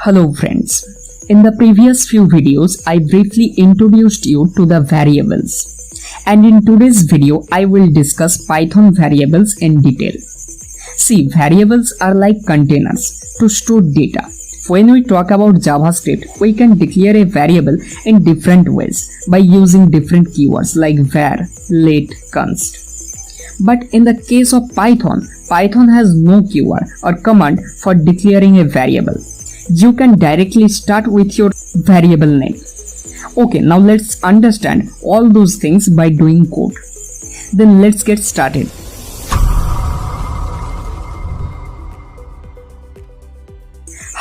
Hello friends, in the previous few videos I briefly introduced you to the variables, and in today's video I will discuss Python variables in detail. See, variables are like containers to store data. When we talk about JavaScript, we can declare a variable in different ways by using different keywords like var, let, const. But in the case of Python has no keyword or command for declaring a variable. You can directly start with your variable name. Okay, now let's understand all those things by doing code. Then let's get started.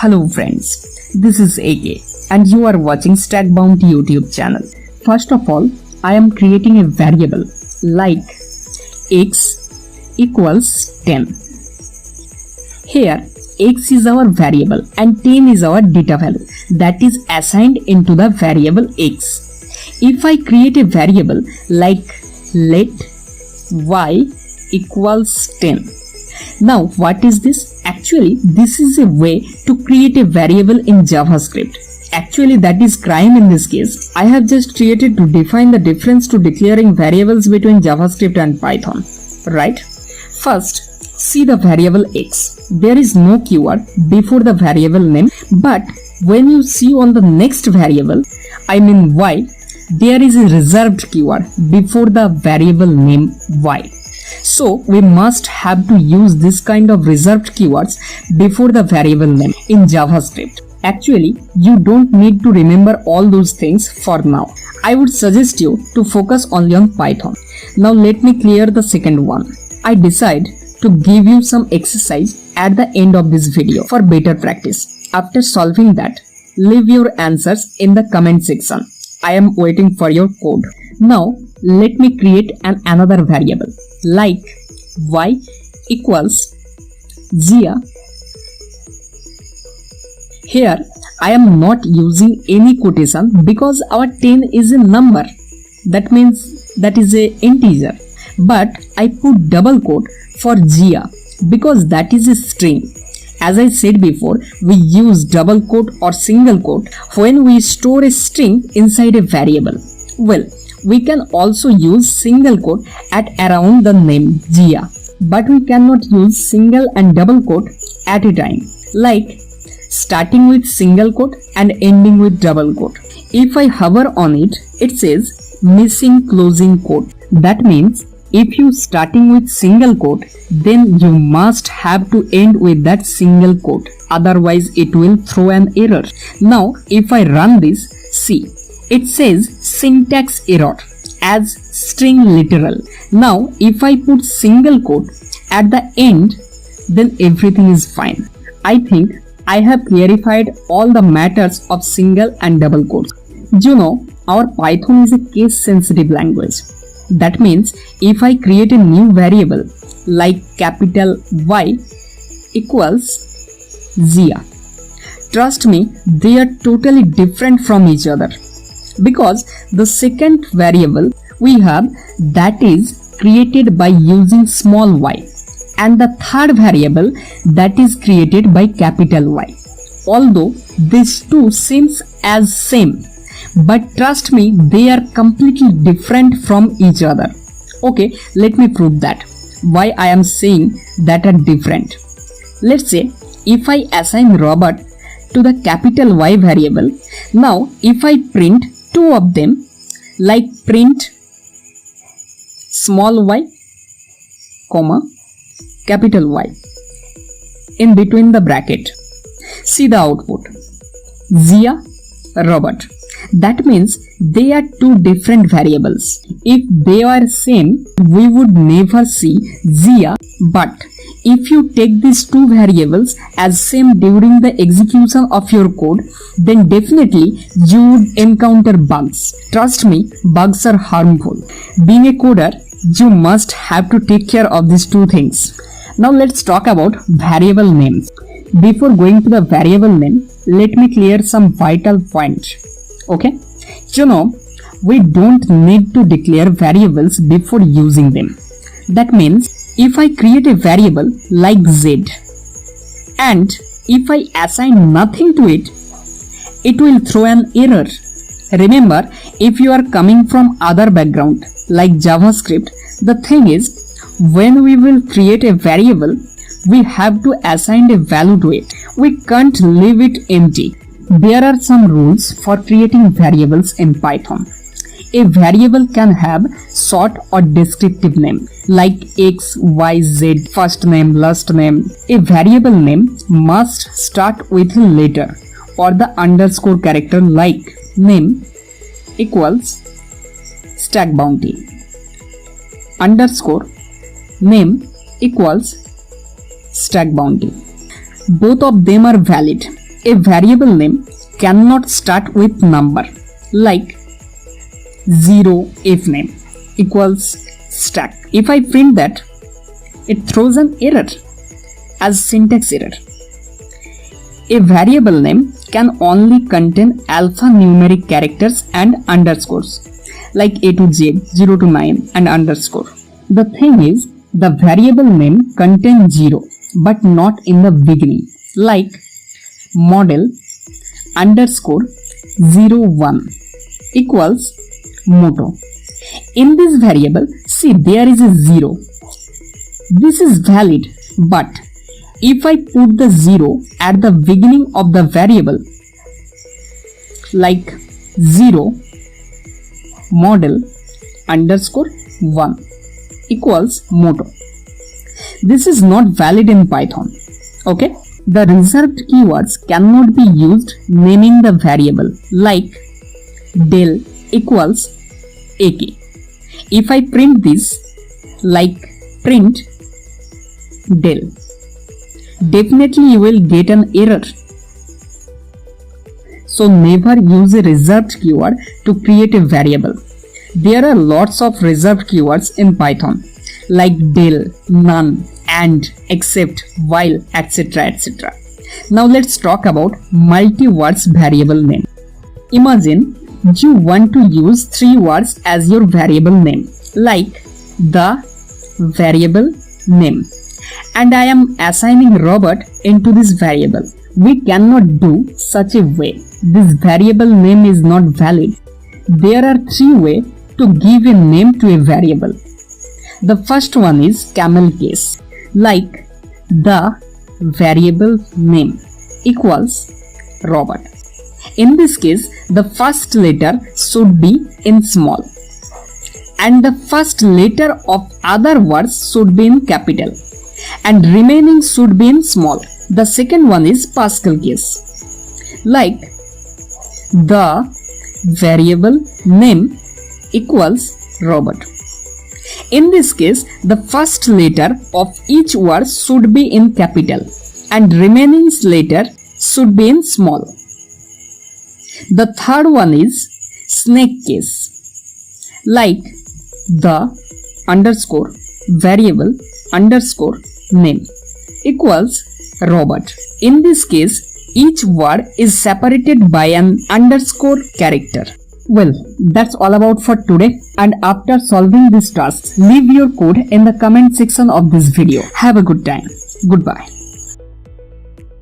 Hello friends, this is AK and you are watching Stackbound YouTube channel. First of all, I am creating a variable like x equals 10. Here x is our variable and 10 is our data value that is assigned into the variable x. If I create a variable like let y equals 10. Now what is this? Actually this is a way to create a variable in JavaScript. Actually that is crime in this case. I have just created to define the difference to declaring variables between JavaScript and Python. Right? First, see the variable x. There is no keyword before the variable name, but when you see on the next variable, I mean y, there is a reserved keyword before the variable name y. So we must have to use this kind of reserved keywords before the variable name in JavaScript. Actually, you don't need to remember all those things for now. I would suggest you to focus only on Python. Now let me clear the second one. I decide to give you some exercise at the end of this video for better practice. After solving that, leave your answers in the comment section. I am waiting for your code. Now let me create another variable like y equals 0. Here I am not using any quotation because our 10 is a number. That means that is a integer. But I put double quote for Gia because that is a string. As I said before, we use double quote or single quote when we store a string inside a variable. Well, we can also use single quote at around the name Gia, but we cannot use single and double quote at a time, like starting with single quote and ending with double quote. If I hover on it, it says missing closing quote. That means if you starting with single quote, then you must have to end with that single quote, otherwise it will throw an error. Now if I run this, see, it says syntax error as string literal. Now if I put single quote at the end, then everything is fine. I think I have clarified all the matters of single and double quotes. You know, our Python is a case sensitive language. That means if I create a new variable like capital Y equals 0, trust me, they are totally different from each other because the second variable we have that is created by using small y and the third variable that is created by capital Y. Although these two seems as same, but trust me, they are completely different from each other. Okay, let me prove that. Why I am saying that are different. Let's say if I assign Robert to the capital Y variable, now if I print two of them, like print small y, comma, capital Y, in between the bracket, see the output, Zia, Robert. That means they are two different variables. If they are same, we would never see Zia, but if you take these two variables as same during the execution of your code, then definitely you would encounter bugs. Trust me, bugs are harmful. Being a coder, you must have to take care of these two things. Now let's talk about variable names. Before going to the variable name, let me clear some vital points. Okay, you know, we don't need to declare variables before using them. That means if I create a variable like z and if I assign nothing to it, it will throw an error. Remember, if you are coming from other background like JavaScript, the thing is, when we will create a variable, we have to assign a value to it. We can't leave it empty. There are some rules for creating variables in Python. A variable can have short or descriptive name like X, Y, Z, first name, last name. A variable name must start with a letter or the underscore character like name equals stack bounty, underscore name equals stack bounty. Both of them are valid. A variable name cannot start with number like 0 if name equals stack. If I print that, it throws an error as syntax error. A variable name can only contain alphanumeric characters and underscores like A to Z, 0 to 9 and underscore. The thing is, the variable name contains 0 but not in the beginning like model underscore 01 equals motto. In this variable, see, there is a 0. This is valid, but if I put the 0 at the beginning of the variable like 0 model underscore 1 equals motto, this is not valid in Python. Okay? The reserved keywords cannot be used naming the variable like del equals AK. If I print this like print del, definitely you will get an error. So never use a reserved keyword to create a variable. There are lots of reserved keywords in Python like del, none, and, except, while, etc. etc. Now let's talk about multi-words variable name. Imagine you want to use 3 words as your variable name like the variable name, and I am assigning Robert into this variable. We cannot do such a way. This variable name is not valid. There are 3 ways to give a name to a variable. The first one is Camel Case, like the variable name equals Robert. In this case, the first letter should be in small and the first letter of other words should be in capital and remaining should be in small. The second one is Pascal case, like the variable name equals Robert. In this case, the first letter of each word should be in capital and remaining letter should be in small. The third one is snake case, like the underscore variable underscore name equals Robert. In this case, each word is separated by an underscore character. Well, that's all about for today, and after solving these tasks, leave your code in the comment section of this video. Have a good time. Goodbye.